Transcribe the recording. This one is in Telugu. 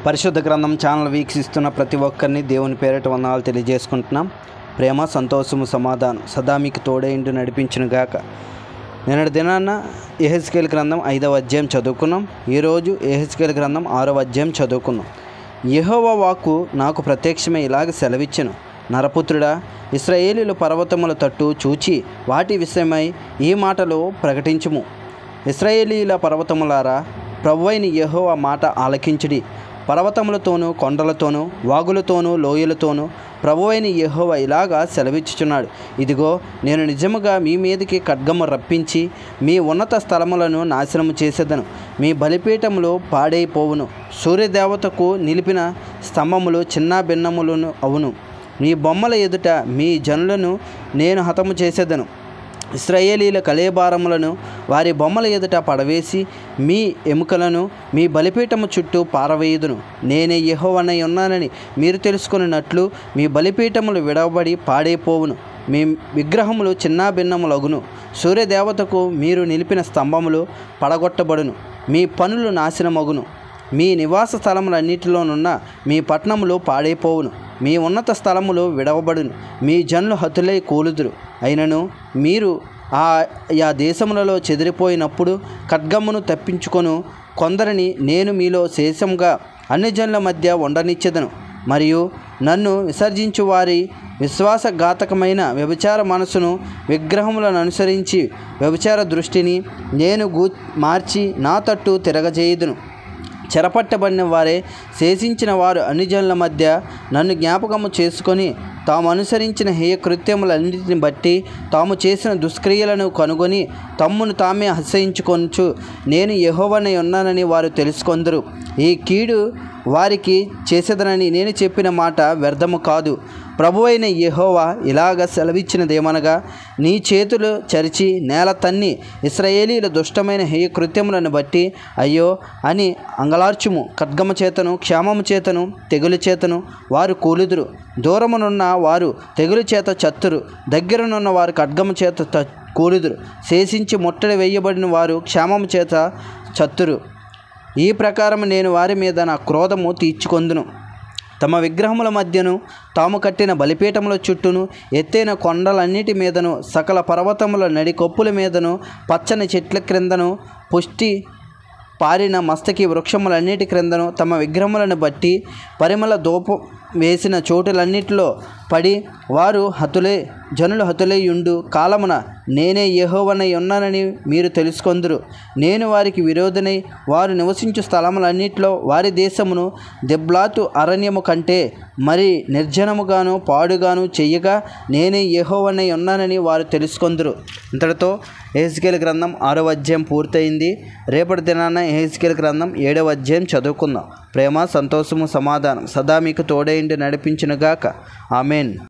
పరిశుద్ధ గ్రంథం ఛానల్ వీక్షిస్తున్న ప్రతి ఒక్కరిని దేవుని పేరిట వందనాలు తెలియజేసుకుంటున్నాం. ప్రేమ, సంతోషము, సమాధానం సదా మీకు తోడేంటి నడిపించును గాక. నిన్నటి దినాన్న యెహెజ్కేలు గ్రంథం 5వ అధ్యాయం చదువుకున్నాం. ఈరోజు యెహెజ్కేలు గ్రంథం 6వ అధ్యాయం చదువుకున్నాం. యెహోవా వాక్కు నాకు ప్రత్యక్షమై ఇలాగ సెలవిచ్చెను, నరపుత్రుడా, ఇశ్రాయేలీయుల పర్వతముల తట్టు చూచి వాటి విషయమై ఈ మాటలు ప్రకటించుము. ఇశ్రాయేలీయుల పర్వతములారా, ప్రభువైన యెహోవా మాట ఆలకించుడి. పర్వతములతోనూ కొండలతోనూ వాగులతోనూ లోయలతోనూ ప్రభువైన యెహోవా ఇలాగా సెలవిచ్చుచున్నాడు, ఇదిగో నేను నిజముగా మీ మీదకి ఖడ్గము రప్పించి మీ ఉన్నత స్థలములను నాశనము చేసేదను. మీ బలిపీఠములు పాడైపోవును. సూర్యదేవతకు నిలిపిన స్తంభములు చిన్న భిన్నములను అవును. మీ బొమ్మల ఎదుట మీ జనులను నేను హతము చేసేదను. ఇశ్రాయేలీల కళేబారములను వారి బొమ్మల ఎదుట పడవేసి మీ ఎముకలను మీ బలిపీఠము చుట్టూ పారవేయుదును. నేనే యెహోవానై ఉన్నానని మీరు తెలుసుకున్నట్లు మీ బలిపీఠములు విడవబడి పాడైపోవును. మీ విగ్రహములు చిన్న భిన్నములగును. సూర్యదేవతకు మీరు నిలిపిన స్తంభములు పడగొట్టబడును. మీ పనులు నాశనమగును. మీ నివాస స్థలములన్నిటిలోనున్న మీ పట్టణములు పాడైపోవును. మీ ఉన్నత స్థలములు విడవబడును. మీ జనులు హతులై కూలుదురు. అయినను మీరు ఆ దేశములలో చెదిరిపోయినప్పుడు ఖడ్గమును తప్పించుకొను కొందరిని నేను మీలో శేషంగా అన్ని జనుల మధ్య ఉండనిచ్చెదను. మరియు నన్ను విసర్జించు వారి విశ్వాసఘాతకమైన వ్యభిచార మనసును, విగ్రహములను అనుసరించి వ్యభిచార దృష్టిని నేను మార్చి నా తట్టు తిరగజేయుదును. చెరపట్టబడిన వారే శేషించిన వారు అన్ని జనుల మధ్య నన్ను జ్ఞాపకము చేసుకొని తాము అనుసరించిన హేయ కృత్యములన్నిటిని బట్టి తాము చేసిన దుష్క్రియలను కనుగొని తమ్మును తామే అసహించుకొనుచు నేను యెహోవానై ఉన్నానని వారు తెలుసుకొందురు. ఈ కీడు వారికి చేసేదనని నేను చెప్పిన మాట వ్యర్థము కాదు. ప్రభువైన యెహోవా ఇలాగ సెలవిచ్చినదేమనగా, నీ చేతులు చరిచి నేల తన్ని ఇశ్రాయేలీల దుష్టమైన హేయ కృత్యములను బట్టి అయ్యో అని అంగలార్చుము. ఖడ్గము చేతను, క్షామము చేతను, తెగులు చేతను వారు కూలుదురు. దూరమునున్న వారు తెగులు చేత చత్తురు. దగ్గరనున్న వారు ఖడ్గము చేత కూలుదురు. శేషించి ముట్టడి వేయబడిన వారు క్షామము చేత చత్తురు. ఈ ప్రకారం నేను వారి మీద నా క్రోధము తీర్చుకొందును. తమ విగ్రహముల మధ్యను, తాము కట్టిన బలిపీఠముల చుట్టూను, ఎత్తైన కొండలన్నిటి మీదను, సకల పర్వతముల నడికొప్పుల మీదను, పచ్చని చెట్ల క్రిందను, పుష్టి పారిన మస్తకి వృక్షములన్నిటి క్రిందను తమ విగ్రహములను బట్టి పరిమళ ధూపం వేసిన చోటులన్నిటిలో పడి వారు జనులు హతులైయుండు కాలమున నేనే యెహోవానై ఉన్నానని మీరు తెలుసుకొందురు. నేను వారికి విరోధనై వారు నివసించు స్థలములన్నిటిలో వారి దేశమును దెబ్లాతు అరణ్యము కంటే మరి నిర్జనముగాను పాడుగాను చెయ్యగా నేనే యెహోవానై ఉన్నానని వారు తెలుసుకొందురు. ఇంతటితో యెహెజ్కేలు గ్రంథం 6వ అధ్యాయం పూర్తయింది. రేపటి దినాన యెహెజ్కేలు గ్రంథం 7వ అధ్యాయం చదువుకుందాం. ప్రేమ, సంతోషము, సమాధానం సదా మీకు తోడేంటి నడిపించునుగాక. ఆమెన్.